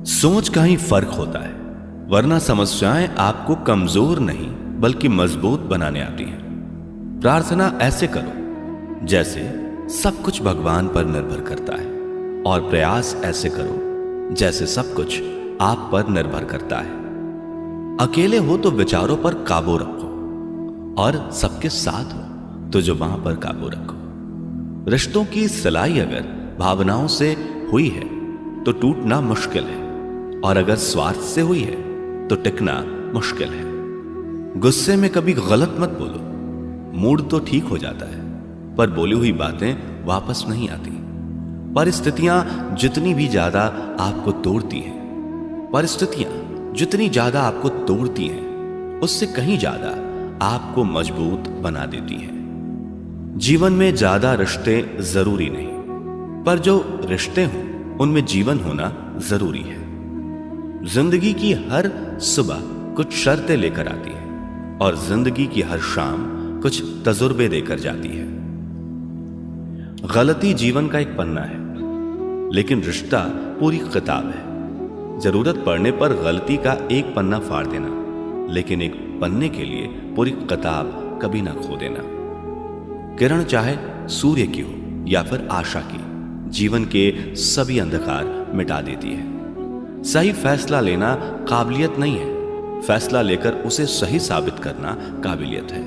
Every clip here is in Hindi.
सोच का ही फर्क होता है, वरना समस्याएं आपको कमजोर नहीं बल्कि मजबूत बनाने आती हैं। प्रार्थना ऐसे करो जैसे सब कुछ भगवान पर निर्भर करता है, और प्रयास ऐसे करो जैसे सब कुछ आप पर निर्भर करता है। अकेले हो तो विचारों पर काबू रखो, और सबके साथ हो तो जुबान पर काबू रखो। रिश्तों की सिलाई अगर भावनाओं से हुई है तो टूटना मुश्किल है, और अगर स्वार्थ से हुई है तो टिकना मुश्किल है। गुस्से में कभी गलत मत बोलो, मूड तो ठीक हो जाता है पर बोली हुई बातें वापस नहीं आती। परिस्थितियां जितनी भी ज्यादा आपको तोड़ती हैं, परिस्थितियां जितनी ज्यादा आपको तोड़ती हैं, उससे कहीं ज्यादा आपको मजबूत बना देती हैं। जीवन में ज्यादा रिश्ते जरूरी नहीं, पर जो रिश्ते हों उनमें जीवन होना जरूरी है। जिंदगी की हर सुबह कुछ शर्तें लेकर आती है, और जिंदगी की हर शाम कुछ तजुर्बे देकर जाती है। गलती जीवन का एक पन्ना है, लेकिन रिश्ता पूरी किताब है। जरूरत पड़ने पर गलती का एक पन्ना फाड़ देना, लेकिन एक पन्ने के लिए पूरी किताब कभी ना खो देना। किरण चाहे सूर्य की हो या फिर आशा की, जीवन के सभी अंधकार मिटा देती है। सही फैसला लेना काबिलियत नहीं है, फैसला लेकर उसे सही साबित करना काबिलियत है।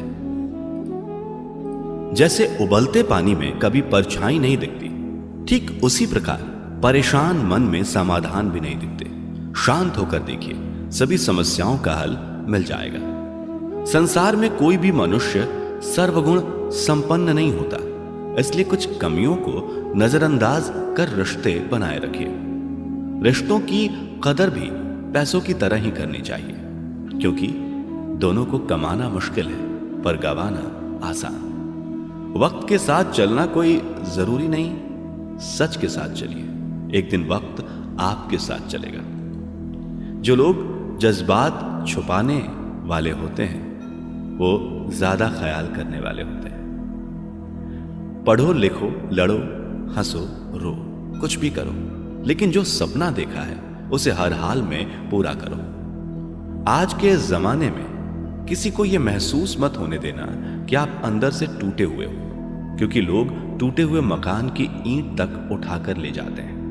जैसे उबलते पानी में कभी परछाई नहीं दिखती, ठीक उसी प्रकार परेशान मन में समाधान भी नहीं दिखते। शांत होकर देखिए, सभी समस्याओं का हल मिल जाएगा। संसार में कोई भी मनुष्य सर्वगुण संपन्न नहीं होता, इसलिए कुछ कमियों को नजरअंदाज कर रिश्ते बनाए रखिए। रिश्तों की कदर भी पैसों की तरह ही करनी चाहिए, क्योंकि दोनों को कमाना मुश्किल है पर गंवाना आसान। वक्त के साथ चलना कोई जरूरी नहीं, सच के साथ चलिए, एक दिन वक्त आपके साथ चलेगा। जो लोग जज्बात छुपाने वाले होते हैं वो ज्यादा ख्याल करने वाले होते हैं। पढ़ो लिखो, लड़ो, हंसो, रो, कुछ भी करो, लेकिन जो सपना देखा है उसे हर हाल में पूरा करो। आज के जमाने में किसी को यह महसूस मत होने देना कि आप अंदर से टूटे हुए हो, क्योंकि लोग टूटे हुए मकान की ईंट तक उठाकर ले जाते हैं।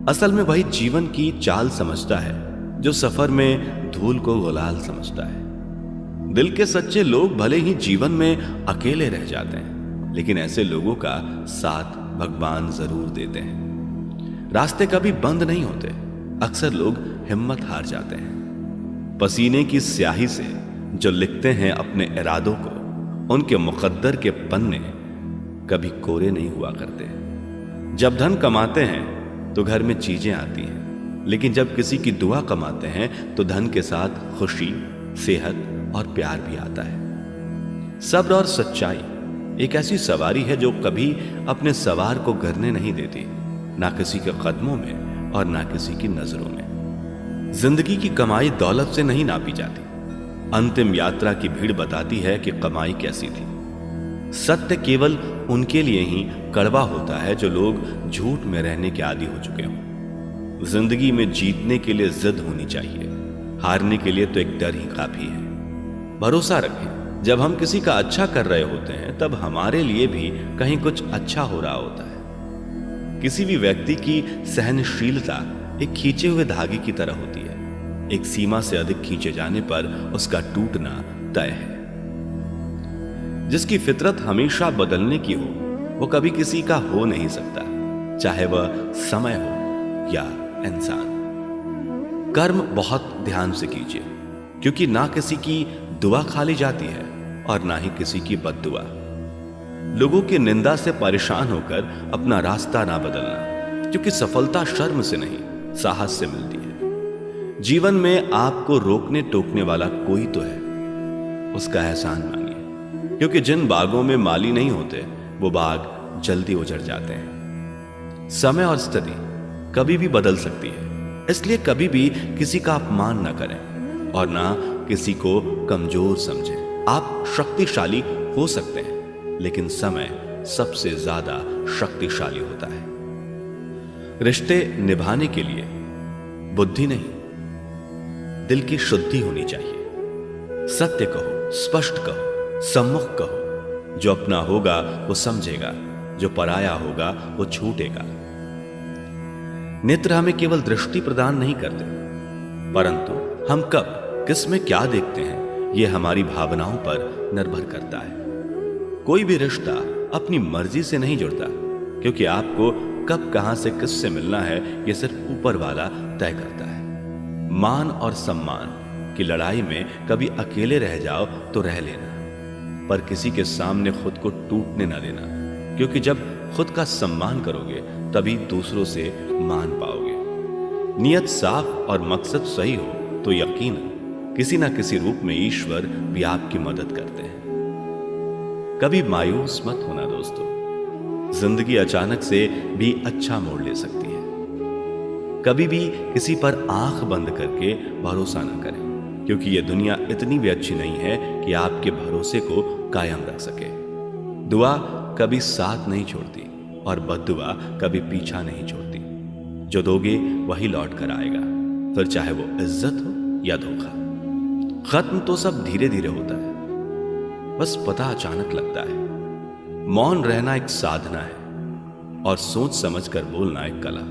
असल में वही जीवन की चाल समझता है जो सफर में धूल को गुलाल समझता है। दिल के सच्चे लोग भले ही जीवन में अकेले रह जाते हैं, लेकिन ऐसे लोगों का साथ भगवान जरूर देते हैं। रास्ते कभी बंद नहीं होते, अक्सर लोग हिम्मत हार जाते हैं। पसीने की स्याही से जो लिखते हैं अपने इरादों को, उनके मुकद्दर के पन्ने कभी कोरे नहीं हुआ करते। जब धन कमाते हैं तो घर में चीजें आती हैं, लेकिन जब किसी की दुआ कमाते हैं तो धन के साथ खुशी, सेहत और प्यार भी आता है। सब्र और सच्चाई एक ऐसी सवारी है जो कभी अपने सवार को गिरने नहीं देती, ना किसी के कदमों में और ना किसी की नजरों में। जिंदगी की कमाई दौलत से नहीं नापी जाती, अंतिम यात्रा की भीड़ बताती है कि कमाई कैसी थी। सत्य केवल उनके लिए ही कड़वा होता है जो लोग झूठ में रहने के आदी हो चुके हों। जिंदगी में जीतने के लिए जिद होनी चाहिए, हारने के लिए तो एक डर ही काफी है। भरोसा रखें, जब हम किसी का अच्छा कर रहे होते हैं तब हमारे लिए भी कहीं कुछ अच्छा हो रहा होता है। किसी भी व्यक्ति की सहनशीलता एक खींचे हुए धागे की तरह होती है, एक सीमा से अधिक खींचे जाने पर उसका टूटना तय है। जिसकी फितरत हमेशा बदलने की हो वो कभी किसी का हो नहीं सकता, चाहे वह समय हो या इंसान। कर्म बहुत ध्यान से कीजिए, क्योंकि ना किसी की दुआ खाली जाती है और ना ही किसी की बद्दुआ। लोगों की निंदा से परेशान होकर अपना रास्ता ना बदलना, क्योंकि सफलता शर्म से नहीं साहस से मिलती है। जीवन में आपको रोकने टोकने वाला कोई तो है, उसका एहसान मानिए, क्योंकि जिन बागों में माली नहीं होते वो बाग जल्दी उजड़ जाते हैं। समय और स्थिति कभी भी बदल सकती है, इसलिए कभी भी किसी का अपमान ना करें और ना किसी को कमजोर समझें। आप शक्तिशाली हो सकते हैं, लेकिन समय सबसे ज्यादा शक्तिशाली होता है। रिश्ते निभाने के लिए बुद्धि नहीं, दिल की शुद्धि होनी चाहिए। सत्य कहो, स्पष्ट कहो, सम्मुख कहो। जो अपना होगा वो समझेगा, जो पराया होगा वो छूटेगा। नेत्र हमें केवल दृष्टि प्रदान नहीं करते, परंतु हम कब किस में क्या देखते हैं यह हमारी भावनाओं पर निर्भर करता है। कोई भी रिश्ता अपनी मर्जी से नहीं जुड़ता, क्योंकि आपको कब कहां से किससे मिलना है यह सिर्फ ऊपर वाला तय करता है। मान और सम्मान की लड़ाई में कभी अकेले रह जाओ तो रह लेना, पर किसी के सामने खुद को टूटने ना देना, क्योंकि जब खुद का सम्मान करोगे तभी दूसरों से मान पाओगे। नियत साफ और मकसद सही हो तो यकीनन किसी ना किसी रूप में ईश्वर भी आपकी मदद करते हैं। कभी मायूस मत होना दोस्तों, जिंदगी अचानक से भी अच्छा मोड़ ले सकती है। कभी भी किसी पर आंख बंद करके भरोसा ना करें, क्योंकि यह दुनिया इतनी भी अच्छी नहीं है कि आपके भरोसे को कायम रख सके। दुआ कभी साथ नहीं छोड़ती और बद्दुआ कभी पीछा नहीं छोड़ती। जो दोगे वही लौट कर आएगा, फिर चाहे वो इज्जत हो या धोखा। खत्म तो सब धीरे धीरे होता है, बस पता अचानक लगता है। मौन रहना एक साधना है और सोच समझकर बोलना एक कला।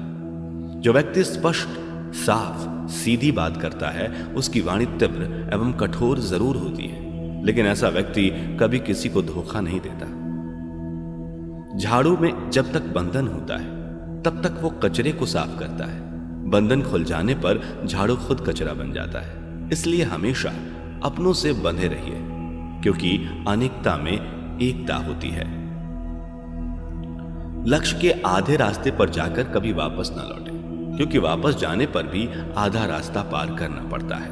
जो व्यक्ति स्पष्ट, साफ, सीधी बात करता है उसकी वाणी तीव्र एवं कठोर जरूर होती है, लेकिन ऐसा व्यक्ति कभी किसी को धोखा नहीं देता। झाड़ू में जब तक बंधन होता है तब तक वो कचरे को साफ करता है। बंधन खुल जाने पर झाड़ू खुद कचरा बन जाता है। इसलिए हमेशा अपनों से बंधे रहिए, क्योंकि अनेकता में एकता होती है। लक्ष्य के आधे रास्ते पर जाकर कभी वापस ना लौटे, क्योंकि वापस जाने पर भी आधा रास्ता पार करना पड़ता है।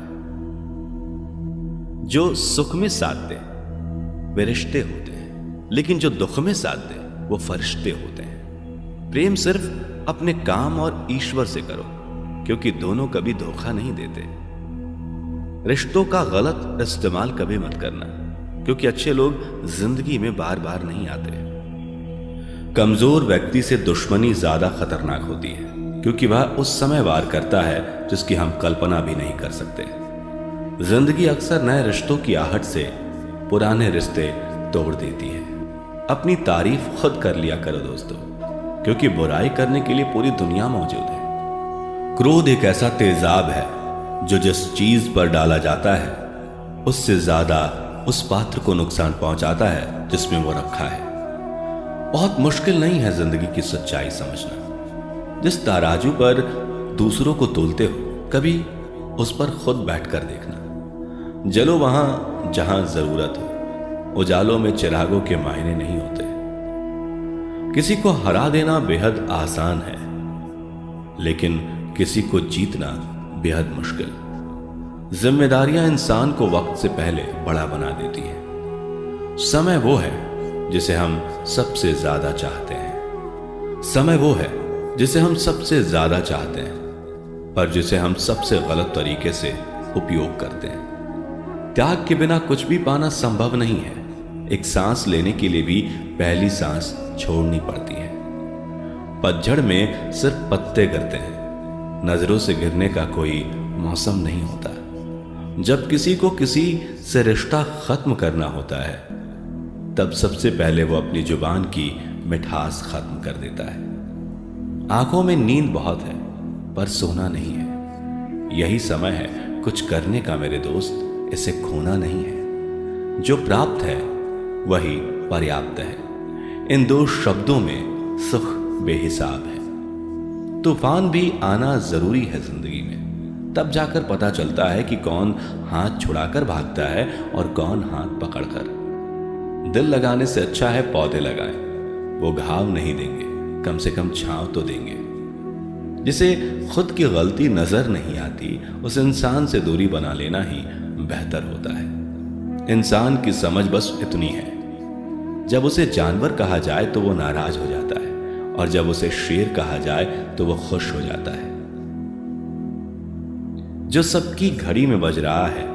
जो सुख में साथ दे वे रिश्ते होते हैं, लेकिन जो दुख में साथ दे वो फरिश्ते होते हैं। प्रेम सिर्फ अपने काम और ईश्वर से करो, क्योंकि दोनों कभी धोखा नहीं देते। रिश्तों का गलत इस्तेमाल कभी मत करना, क्योंकि अच्छे लोग जिंदगी में बार बार नहीं आते। कमजोर व्यक्ति से दुश्मनी ज्यादा खतरनाक होती है, क्योंकि वह उस समय वार करता है जिसकी हम कल्पना भी नहीं कर सकते। जिंदगी अक्सर नए रिश्तों की आहट से पुराने रिश्ते तोड़ देती है। अपनी तारीफ खुद कर लिया करो दोस्तों, क्योंकि बुराई करने के लिए पूरी दुनिया मौजूद है। क्रोध एक ऐसा तेजाब है जो जिस चीज पर डाला जाता है उससे ज्यादा उस पात्र को नुकसान पहुंचाता है जिसमें वो रखा है। बहुत मुश्किल नहीं है जिंदगी की सच्चाई समझना। जिस तराजू पर दूसरों को तोलते हो कभी उस पर खुद बैठकर देखना। जलो वहां जहां जरूरत हो। उजालों में चिरागों के मायने नहीं होते। किसी को हरा देना बेहद आसान है, लेकिन किसी को जीतना बेहद मुश्किल। जिम्मेदारियां इंसान को वक्त से पहले बड़ा बना देती हैं। समय वो है जिसे हम सबसे ज्यादा चाहते हैं। समय वो है जिसे हम सबसे ज्यादा चाहते हैं, पर जिसे हम सबसे गलत तरीके से उपयोग करते हैं। त्याग के बिना कुछ भी पाना संभव नहीं है। एक सांस लेने के लिए भी पहली सांस छोड़नी पड़ती है। पतझड़ में सिर्फ पत्ते गिरते हैं, नजरों से गिरने का कोई मौसम नहीं होता। जब किसी को किसी से रिश्ता खत्म करना होता है तब सबसे पहले वो अपनी जुबान की मिठास खत्म कर देता है। आंखों में नींद बहुत है पर सोना नहीं है। यही समय है कुछ करने का मेरे दोस्त, इसे खोना नहीं है। जो प्राप्त है वही पर्याप्त है। इन दो शब्दों में सुख बेहिसाब है। तूफान भी आना जरूरी है जिंदगी में, तब जाकर पता चलता है कि कौन हाथ छुड़ाकर भागता है और कौन हाथ पकड़कर। दिल लगाने से अच्छा है पौधे लगाएं। वो घाव नहीं देंगे, कम से कम छांव तो देंगे। जिसे खुद की गलती नजर नहीं आती उस इंसान से दूरी बना लेना ही बेहतर होता है। इंसान की समझ बस इतनी है, जब उसे जानवर कहा जाए तो वो नाराज हो जाता है, और जब उसे शेर कहा जाए तो वो खुश हो जाता है। जो सबकी घड़ी में बज रहा है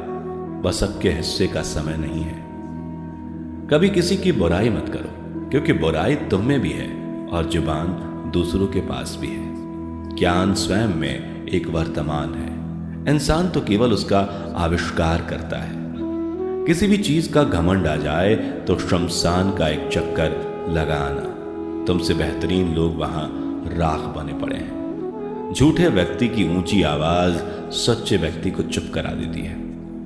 वह सबके हिस्से का समय नहीं है। कभी किसी की बुराई मत करो, क्योंकि बुराई तुम में भी है और जुबान दूसरों के पास भी है। ज्ञान स्वयं में एक वर्तमान है। इंसान तो केवल उसका आविष्कार करता है। किसी भी चीज का घमंड आ जाए तो शमशान का एक चक्कर लगाना। तुमसे बेहतरीन लोग वहां राख बने पड़े हैं। झूठे व्यक्ति की ऊंची आवाज सच्चे व्यक्ति को चुप करा देती है,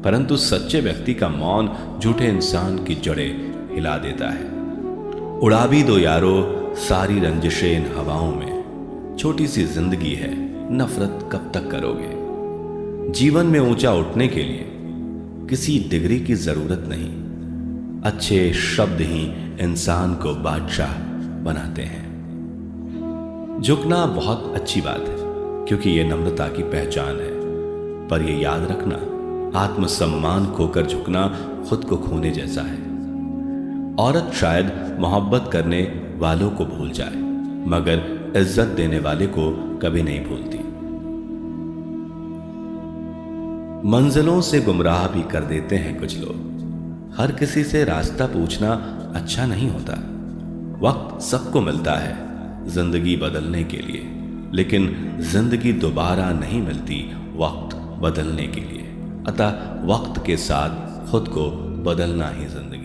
परंतु सच्चे व्यक्ति का मौन झूठे इंसान की जड़ें हिला देता है। उड़ा भी दो यारो सारी रंजिशें इन हवाओं में, छोटी सी जिंदगी है, नफरत कब तक करोगे। जीवन में ऊंचा उठने के लिए किसी डिग्री की जरूरत नहीं, अच्छे शब्द ही इंसान को बादशाह बनाते हैं। झुकना बहुत अच्छी बात है, क्योंकि यह नम्रता की पहचान है, पर यह याद रखना, आत्मसम्मान खोकर झुकना खुद को खोने जैसा है। औरत शायद मोहब्बत करने वालों को भूल जाए, मगर इज्जत देने वाले को कभी नहीं भूलती। मंजिलों से गुमराह भी कर देते हैं कुछ लोग। हर किसी से रास्ता पूछना अच्छा नहीं होता। वक्त सबको मिलता है जिंदगी बदलने के लिए, लेकिन जिंदगी दोबारा नहीं मिलती वक्त बदलने के लिए। अतः वक्त के साथ खुद को बदलना ही जिंदगी।